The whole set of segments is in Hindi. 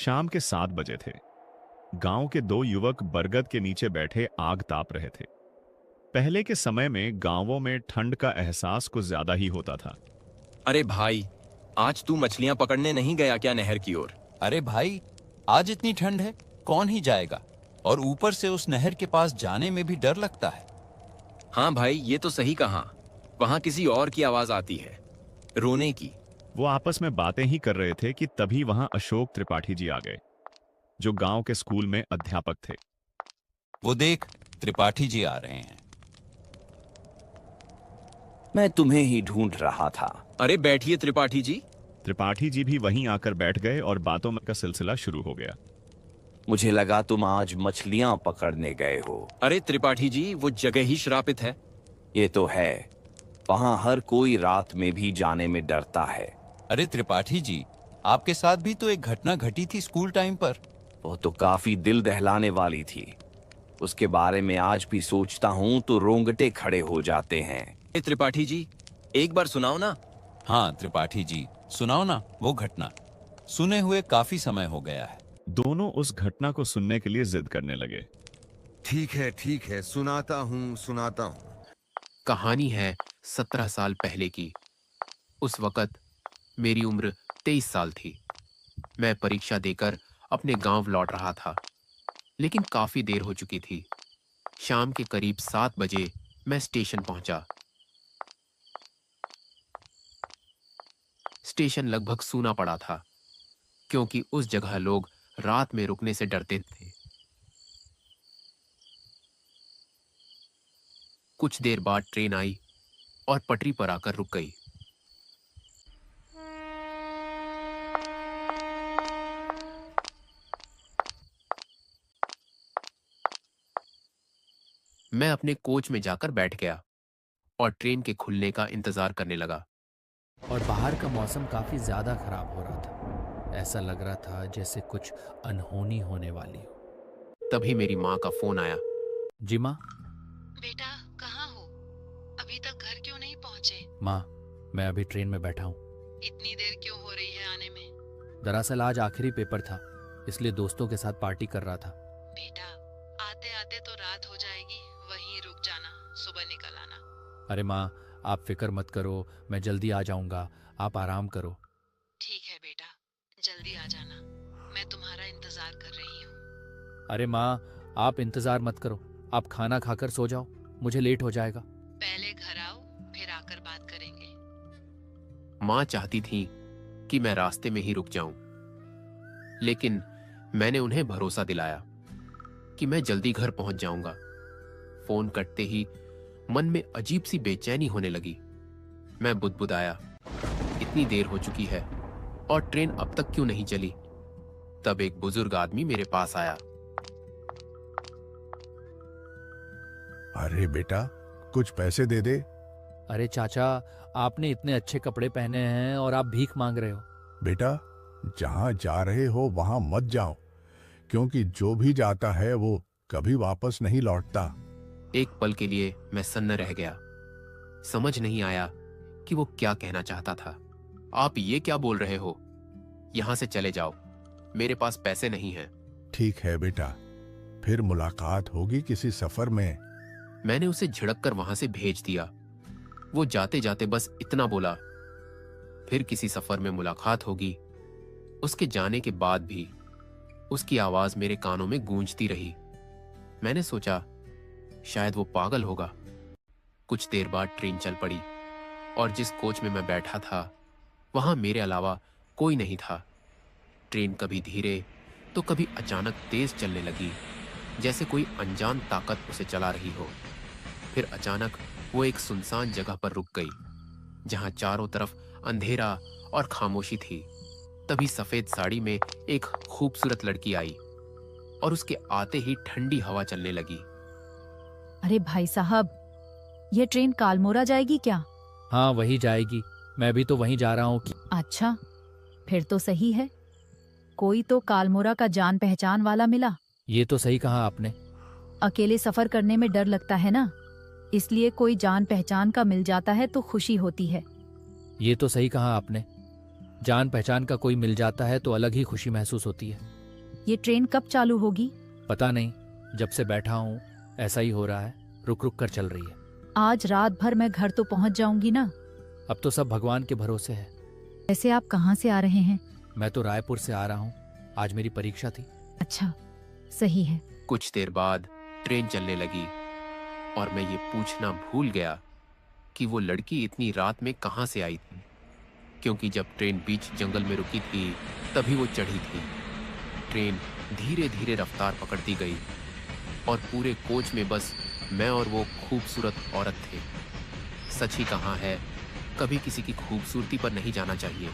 शाम के 7 बजे थे। गांव के दो युवक बरगद के नीचे बैठे आग ताप रहे थे। पहले के समय में गांवों में ठंड का एहसास कुछ ज्यादा ही होता था। अरे भाई, आज तू मछलियां पकड़ने नहीं गया क्या नहर की ओर? अरे भाई, आज इतनी ठंड है, कौन ही जाएगा। और ऊपर से उस नहर के पास जाने में भी डर लगता है। हाँ भाई, ये तो सही कहा। वहां किसी और की आवाज आती है, रोने की। वो आपस में बातें ही कर रहे थे कि तभी वहां अशोक त्रिपाठी जी आ गए, जो गांव के स्कूल में अध्यापक थे। वो देख, त्रिपाठी जी आ रहे हैं। मैं तुम्हें ही ढूंढ रहा था। अरे बैठिए त्रिपाठी जी। त्रिपाठी जी भी वहीं आकर बैठ गए और बातों का सिलसिला शुरू हो गया। मुझे लगा तुम आज मछलियां पकड़ने गए हो। अरे त्रिपाठी जी, वो जगह ही श्रापित है। ये तो है, वहां हर कोई रात में भी जाने में डरता है। अरे त्रिपाठी जी, आपके साथ भी तो एक घटना घटी थी स्कूल टाइम पर। वो तो काफी दिल दहलाने वाली थी। उसके बारे में आज भी सोचता हूँ तो रोंगटे खड़े हो जाते हैं। त्रिपाठी जी, एक बार सुनाओ ना। हाँ त्रिपाठी जी, सुनाओ ना वो घटना। सुने हुए काफी समय हो गया है। दोनों उस घटना को सुनने के लिए जिद करने लगे। ठीक है, सुनाता हूँ। कहानी है 17 साल पहले की। उस वक़्त मेरी उम्र 23 साल थी। मैं परीक्षा देकर अपने गांव लौट रहा था, लेकिन काफी देर हो चुकी थी। शाम के करीब 7 बजे मैं स्टेशन पहुंचा। स्टेशन लगभग सूना पड़ा था, क्योंकि उस जगह लोग रात में रुकने से डरते थे। कुछ देर बाद ट्रेन आई और पटरी पर आकर रुक गई। मैं अपने कोच में जाकर बैठ गया और ट्रेन के खुलने का इंतजार करने लगा। और बाहर का मौसम काफ़ी ज़्यादा ख़राब हो रहा था। ऐसा लग रहा था जैसे कुछ अनहोनी होने वाली हो। तभी मेरी माँ का फोन आया। जी माँ। बेटा, कहाँ हो? अभी तक घर क्यों नहीं पहुँचे? माँ, मैं अभी ट्रेन में बैठा हूँ। इतनी देर क्यों हो रही है आने में? दरअसल आज आखिरी पेपर था, इसलिए दोस्तों के साथ पार्टी कर रहा था। बेटा, आते आते तो रात हो जाएगी, वहीं रुक जाना, सुबह निकल आना। अरे माँ, आप फिक्र मत करो, मैं जल्दी आ जाऊँगा, आप आराम करो। ठीक है बेटा, जल्दी आ जाना, मैं तुम्हारा इंतजार कर रही हूँ। अरे माँ, आप इंतज़ार मत करो, आप खाना खाकर सो जाओ, मुझे लेट हो जाएगा। पहले घर आओ, फिर आकर बात करेंगे। माँ चाहती थी कि मैं रास्ते में ही रुक जाऊं, लेकिन मैंने उन्हें भरोसा दिलाया कि मैं जल्दी घर पहुंच जाऊंगा। फोन कटते ही मन में अजीब सी बेचैनी होने लगी। मैं बुदबुदाया, इतनी देर हो चुकी है और ट्रेन अब तक क्यों नहीं चली? तब एक बुजुर्ग आदमी मेरे पास आया। अरे बेटा, कुछ पैसे दे दे। अरे चाचा, आपने इतने अच्छे कपड़े पहने हैं और आप भीख मांग रहे हो। बेटा, जहां जा रहे हो वहां मत जाओ, क्योंकि जो भी जाता है वो कभी वापस नहीं लौटता। एक पल के लिए मैं सन्न रह गया। समझ नहीं आया कि वो क्या कहना चाहता था। आप ये क्या बोल रहे हो? यहां से चले जाओ, मेरे पास पैसे नहीं हैं। ठीक है बेटा, फिर मुलाकात होगी किसी सफर में। मैंने उसे झिड़क कर वहां से भेज दिया। वो जाते जाते बस इतना बोला, फिर किसी सफर में मुलाकात होगी। उसके जाने के बाद भी उसकी आवाज मेरे कानों में गूंजती रही। मैंने सोचा शायद वो पागल होगा। कुछ देर बाद ट्रेन चल पड़ी और जिस कोच में मैं बैठा था वहां मेरे अलावा कोई नहीं था। ट्रेन कभी धीरे तो कभी अचानक तेज चलने लगी, जैसे कोई अनजान ताकत उसे चला रही हो। फिर अचानक वो एक सुनसान जगह पर रुक गई, जहां चारों तरफ अंधेरा और खामोशी थी। तभी सफेद साड़ी में एक खूबसूरत लड़की आई और उसके आते ही ठंडी हवा चलने लगी। अरे भाई साहब, ये ट्रेन कालमोरा जाएगी क्या? हाँ, वही जाएगी, मैं भी तो वहीं जा रहा हूँ। अच्छा, फिर तो सही है। कोई तो कालमोरा का जान पहचान वाला मिला। ये तो सही कहा आपने। अकेले सफर करने में डर लगता है ना, इसलिए कोई जान पहचान का मिल जाता है तो खुशी होती है। ये तो सही कहा आपने, जान पहचान का कोई मिल जाता है तो अलग ही खुशी महसूस होती है। ये ट्रेन कब चालू होगी? पता नहीं, जब से बैठा हूँ ऐसा ही हो रहा है, रुक रुक कर चल रही है। आज रात भर मैं घर तो पहुंच जाऊंगी ना? अब तो सब भगवान के भरोसे है। ऐसे आप कहाँ से आ रहे हैं? मैं तो रायपुर से आ रहा हूँ, आज मेरी परीक्षा थी। अच्छा, सही है। कुछ देर बाद ट्रेन चलने लगी और मैं ये पूछना भूल गया कि वो लड़की इतनी रात में कहाँ से आई थी, क्योंकि जब ट्रेन बीच जंगल में रुकी थी तभी वो चढ़ी थी। ट्रेन धीरे धीरे रफ्तार पकड़ती गई और पूरे कोच में बस मैं और वो खूबसूरत औरत थे। सच ही कहा है, कभी किसी की खूबसूरती पर नहीं जाना चाहिए।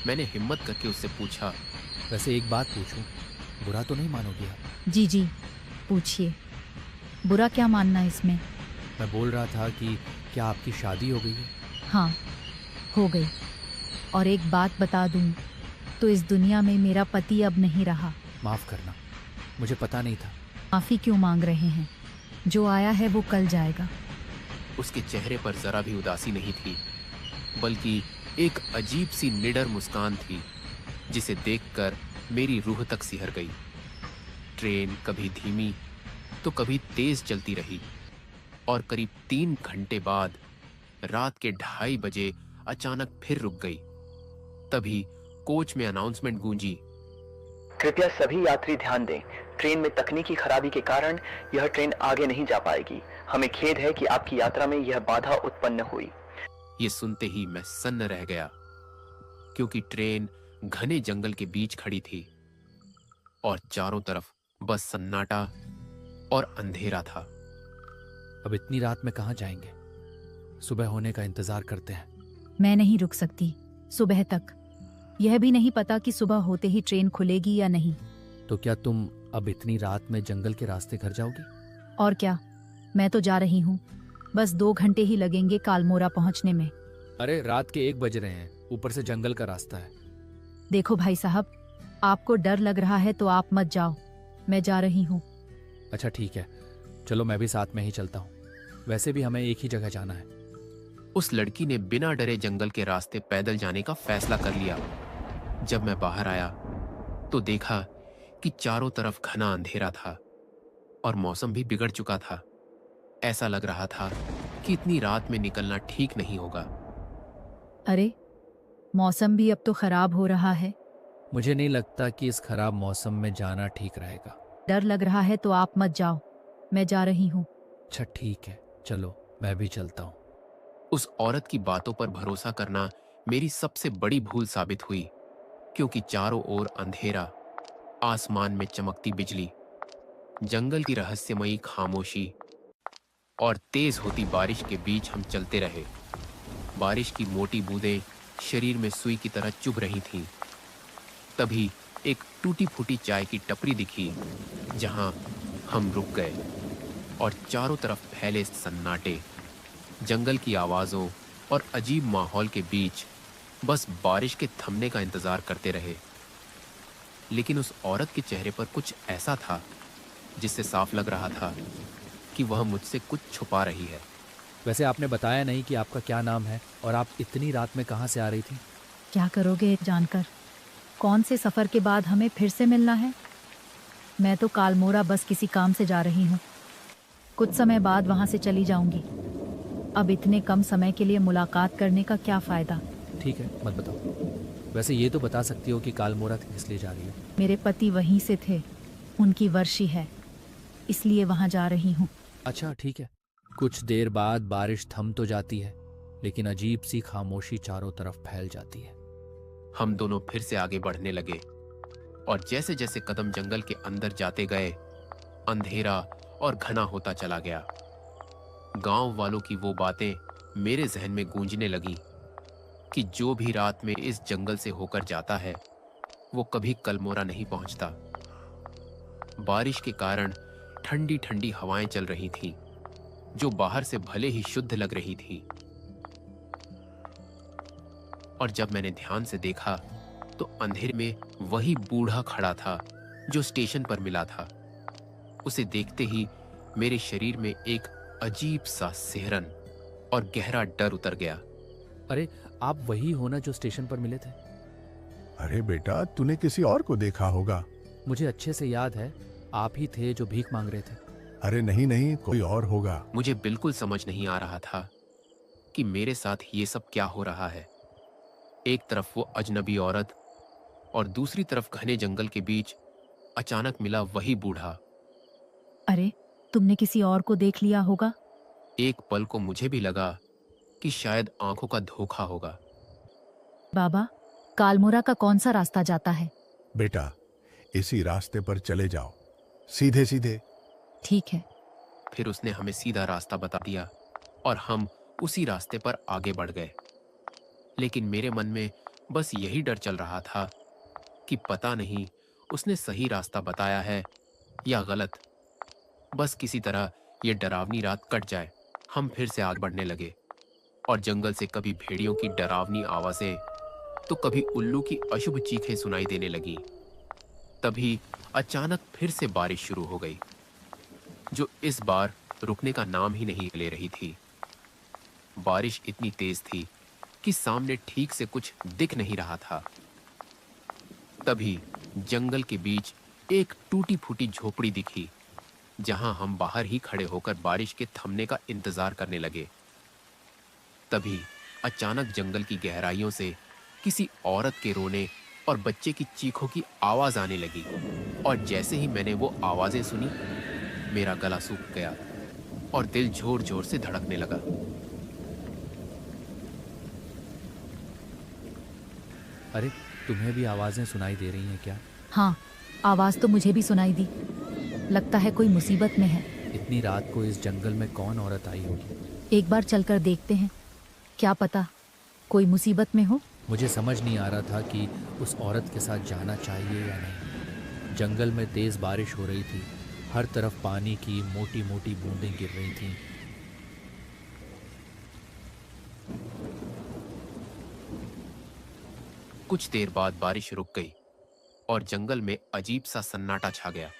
मैंने हिम्मत करके उससे पूछा, वैसे एक बात पूछूं, बुरा तो नहीं मानोगी आप? जी जी, पूछिए। बुरा क्या मानना इसमें? मैं बोल रहा था कि क्या आपकी शादी हो गई है? हाँ, हो गई। और एक बात बता दूं तो इस दुनिया में मेरा पति अब नहीं रहा। माफ करना, मुझे पता नहीं था। माफी क्यों मांग रहे हैं? जो आया है वो कल जाएगा। उसके चेहरे पर जरा भी उदासी नहीं थी, बल्कि एक अजीब सी निडर मुस्कान थी जिसे देखकर मेरी रूह तक सिहर गई। ट्रेन कभी धीमी तो कभी तेज चलती रही और करीब 3 घंटे बाद रात के 2:30 बजे अचानक फिर रुक गई। तभी कोच में अनाउंसमेंट गूंजी, कृपया सभी यात्री ध्यान दें, ट्रेन में तकनीकी खराबी के कारण यह ट्रेन आगे नहीं जा पाएगी। हमें खेद है कि आपकी यात्रा में यह बाधा उत्पन्न हुई। ये सुनते ही मैं सन्न रह गया, क्योंकि ट्रेन घने जंगल के बीच खड़ी थी और चारों तरफ बस सन्नाटा और अंधेरा था। अब इतनी रात में कहाँ जाएंगे? सुबह होने का इंतजार करते हैं। मैं नहीं रुक सकती सुबह तक। यह भी नहीं पता कि सुबह होते ही ट्रेन खुलेगी या नहीं। तो क्या तुम अब इतनी रात में जंगल के रास्ते घर जाओगी? और क्या, मैं तो जा रही हूँ। बस 2 घंटे ही लगेंगे कालमोरा पहुँचने में। अरे रात के 1 बज रहे हैं, ऊपर से जंगल का रास्ता है। देखो भाई साहब, आपको डर लग रहा है तो आप मत जाओ, मैं जा रही हूँ। अच्छा ठीक है, चलो मैं भी साथ में ही चलता हूँ। वैसे भी हमें एक ही जगह जाना है। उस लड़की ने बिना डरे जंगल के रास्ते पैदल जाने का फैसला कर लिया। जब मैं बाहर आया तो देखा कि चारों तरफ घना अंधेरा था और मौसम भी बिगड़ चुका था। ऐसा लग रहा था कि इतनी रात में निकलना ठीक नहीं होगा। अरे, मौसम भी अब तो खराब हो रहा है। मुझे नहीं लगता कि इस खराब मौसम में जाना ठीक रहेगा। डर लग रहा है तो आप मत जाओ, मैं जा रही हूँ। अच्छा ठीक है, चलो मैं भी चलता हूँ। उस औरत की बातों पर भरोसा करना मेरी सबसे बड़ी भूल साबित हुई, क्योंकि चारों ओर अंधेरा, आसमान में चमकती बिजली, जंगल की रहस्यमयी खामोशी और तेज होती बारिश के बीच हम चलते रहे। बारिश की मोटी बूंदें शरीर में सुई की तरह चुभ रही थीं। तभी एक टूटी फूटी चाय की टपरी दिखी, जहां हम रुक गए और चारों तरफ फैले सन्नाटे, जंगल की आवाजों और अजीब माहौल के बीच बस बारिश के थमने का इंतजार करते रहे। लेकिन उस औरत के चेहरे पर कुछ ऐसा था जिससे साफ लग रहा था कि वह मुझसे कुछ छुपा रही है। वैसे आपने बताया नहीं कि आपका क्या नाम है और आप इतनी रात में कहाँ से आ रही थी? क्या करोगे जानकर? कौन से सफर के बाद हमें फिर से मिलना है? मैं तो कालमोरा बस किसी काम से जा रही हूँ। कुछ समय बाद वहाँ से चली जाऊंगी। अब इतने कम समय के लिए मुलाकात करने का क्या फायदा? ठीक है, मत बताओ। वैसे ये तो बता सकती हो कि कालमोरा किस लिए जा रही हो? मेरे पति वहीं से थे, उनकी वर्षी है, इसलिए वहाँ जा रही हूँ। अच्छा ठीक है। कुछ देर बाद बारिश थम तो जाती है, लेकिन अजीब सी खामोशी चारों तरफ फैल जाती है। हम दोनों फिर से आगे बढ़ने लगे और जैसे जैसे कदम जंगल के अंदर जाते गए, अंधेरा और घना होता चला गया। गांव वालों की वो बातें मेरे जहन में गूंजने लगी कि जो भी रात में इस जंगल से होकर जाता है वो कभी कलमोरा नहीं पहुंचता। बारिश के कारण ठंडी ठंडी हवाएं चल रही थीं, जो बाहर से भले ही शुद्ध लग रही थी। और जब मैंने ध्यान से देखा तो अंधेरे में वही बूढ़ा खड़ा था जो स्टेशन पर मिला था। उसे देखते ही मेरे शरीर में एक अजीब सा सिहरन और गहरा डर उतर गया। अरे आप वही हो ना जो स्टेशन पर मिले थे? अरे बेटा, तूने किसी और को देखा होगा। मुझे अच्छे से याद है, आप ही थे जो भीख मांग रहे थे। अरे नहीं नहीं, कोई और होगा। मुझे बिल्कुल समझ नहीं आ रहा था कि मेरे साथ ये सब क्या हो रहा है। एक तरफ वो अजनबी औरत और दूसरी तरफ घने जंगल के बीच अचानक मिला वही बूढ़ा। अरे, तुमने किसी और को देख लिया होगा। एक पल को मुझे भी लगा कि शायद आंखों का धोखा होगा। बाबा, कालमोरा का कौन सा रास्ता जाता है? बेटा, इसी रास्ते पर चले जाओ, सीधे सीधे। ठीक है। फिर उसने हमें सीधा रास्ता बता दिया और हम उसी रास्ते पर आगे बढ़ गए। लेकिन मेरे मन में बस यही डर चल रहा था कि पता नहीं उसने सही रास्ता बताया है या गलत। बस किसी तरह ये डरावनी रात कट जाए। हम फिर से आगे बढ़ने लगे और जंगल से कभी भेड़ियों की डरावनी आवाजें तो कभी उल्लू की अशुभ चीखें सुनाई देने लगी। तभी अचानक फिर से बारिश शुरू हो गई, जो इस बार रुकने का नाम ही नहीं ले रही थी। बारिश इतनी तेज थी कि सामने ठीक से कुछ दिख नहीं रहा था। तभी जंगल के बीच एक टूटी फूटी झोपड़ी दिखी, जहां हम बाहर ही खड़े होकर बारिश के थमने का इंतजार करने लगे। तभी अचानक जंगल की गहराइयों से किसी औरत के रोने और बच्चे की चीखों की आवाज आने लगी। और जैसे ही मैंने वो आवाजें सुनी, मेरा गला सूख गया और दिल जोर जोर से धड़कने लगा। अरे, तुम्हें भी आवाजें सुनाई दे रही हैं क्या? हाँ, आवाज तो मुझे भी सुनाई दी। लगता है कोई मुसीबत में है। इतनी रात को इस जंगल में कौन औरत आई होगी? एक बार चलकर देखते हैं, क्या पता कोई मुसीबत में हो। मुझे समझ नहीं आ रहा था कि उस औरत के साथ जाना चाहिए या नहीं। जंगल में तेज बारिश हो रही थी, हर तरफ पानी की मोटी मोटी बूंदें गिर रही थीं। कुछ देर बाद बारिश रुक गई और जंगल में अजीब सा सन्नाटा छा गया।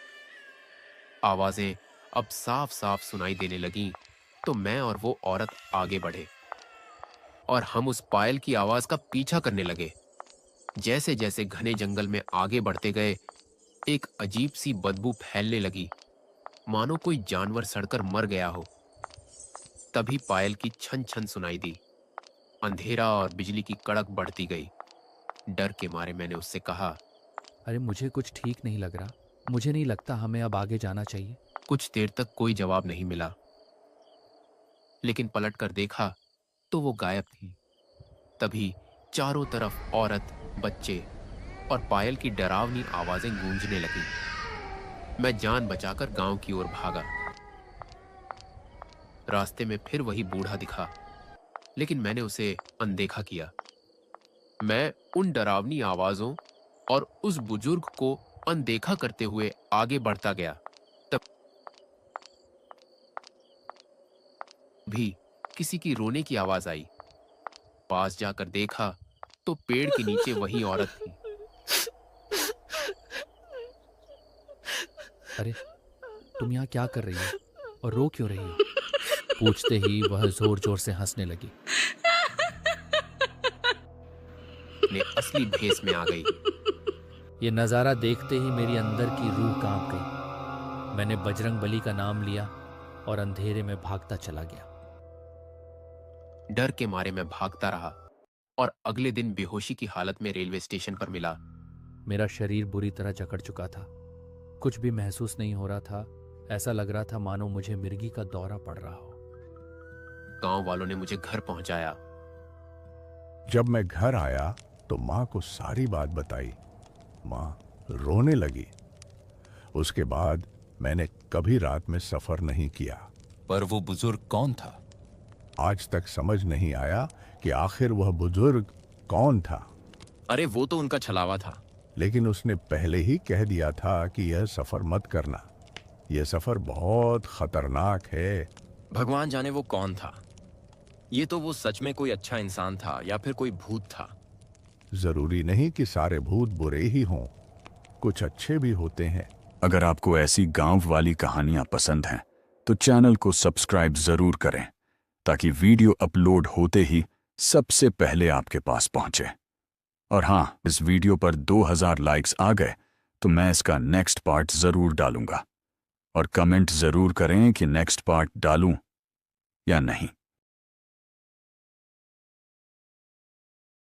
आवाजें अब साफ साफ सुनाई देने लगीं, तो मैं और वो औरत आगे बढ़े और हम उस पायल की आवाज का पीछा करने लगे। जैसे जैसे घने जंगल में आगे बढ़ते गए, एक अजीब सी बदबू फैलने लगी, मानो कोई जानवर सड़कर मर गया हो। तभी पायल की छन छन सुनाई दी। अंधेरा और बिजली की कड़क बढ़ती गई। डर के मारे मैंने उससे कहा, अरे, मुझे कुछ ठीक नहीं लग रहा। मुझे नहीं लगता हमें अब आगे जाना चाहिए। कुछ देर तक कोई जवाब नहीं मिला, लेकिन पलटकर देखा तो वो गायब थी। तभी चारों तरफ औरत, बच्चे और पायल की डरावनी आवाजें गूंजने लगी। मैं जान बचाकर गांव की ओर भागा। रास्ते में फिर वही बूढ़ा दिखा, लेकिन मैंने उसे अनदेखा किया। मैं उन डरावनी आवाजों और उस बुजुर्ग को अनदेखा करते हुए आगे बढ़ता गया। तब भी किसी की रोने की आवाज आई। पास जाकर देखा तो पेड़ के नीचे वही औरत थी। अरे, तुम यहाँ क्या कर रही हो और रो क्यों रही हो? पूछते ही वह जोर जोर से हंसने लगी। ने असली भेस में आ गई। ये नज़ारा देखते ही मेरी अंदर की रूह कांप गई। मैंने बजरंग बली का नाम लिया और अंधेरे में भागता चला गया। डर के मारे मैं भागता रहा और अगले दिन बेहोशी की हालत में रेलवे स्टेशन पर मिला। मेरा शरीर बुरी तरह जकड़ चुका था। कुछ भी महसूस नहीं हो रहा था। ऐसा लग रहा था मानो मुझे मिर्गी का दौरा पड़ रहा हो। गांव वालों ने मुझे घर पहुंचाया। जब मैं घर आया तो माँ को सारी बात बताई। माँ रोने लगी। उसके बाद मैंने कभी रात में सफर नहीं किया। पर वो बुजुर्ग कौन था? आज तक समझ नहीं आया कि आखिर वह बुजुर्ग कौन था। अरे वो तो उनका छलावा था। लेकिन उसने पहले ही कह दिया था कि यह सफर मत करना। यह सफर बहुत खतरनाक है। भगवान जाने वो कौन था। ये तो वो सच में कोई अच्छा इंसान था या फिर कोई भूत था। जरूरी नहीं कि सारे भूत बुरे ही हों, कुछ अच्छे भी होते हैं। अगर आपको ऐसी गांव वाली कहानियां पसंद हैं तो चैनल को सब्सक्राइब जरूर करें, ताकि वीडियो अपलोड होते ही सबसे पहले आपके पास पहुंचे। और हाँ, इस वीडियो पर 2000 लाइक्स आ गए तो मैं इसका नेक्स्ट पार्ट ज़रूर डालूंगा। और कमेंट ज़रूर करें कि नेक्स्ट पार्ट डालूं या नहीं।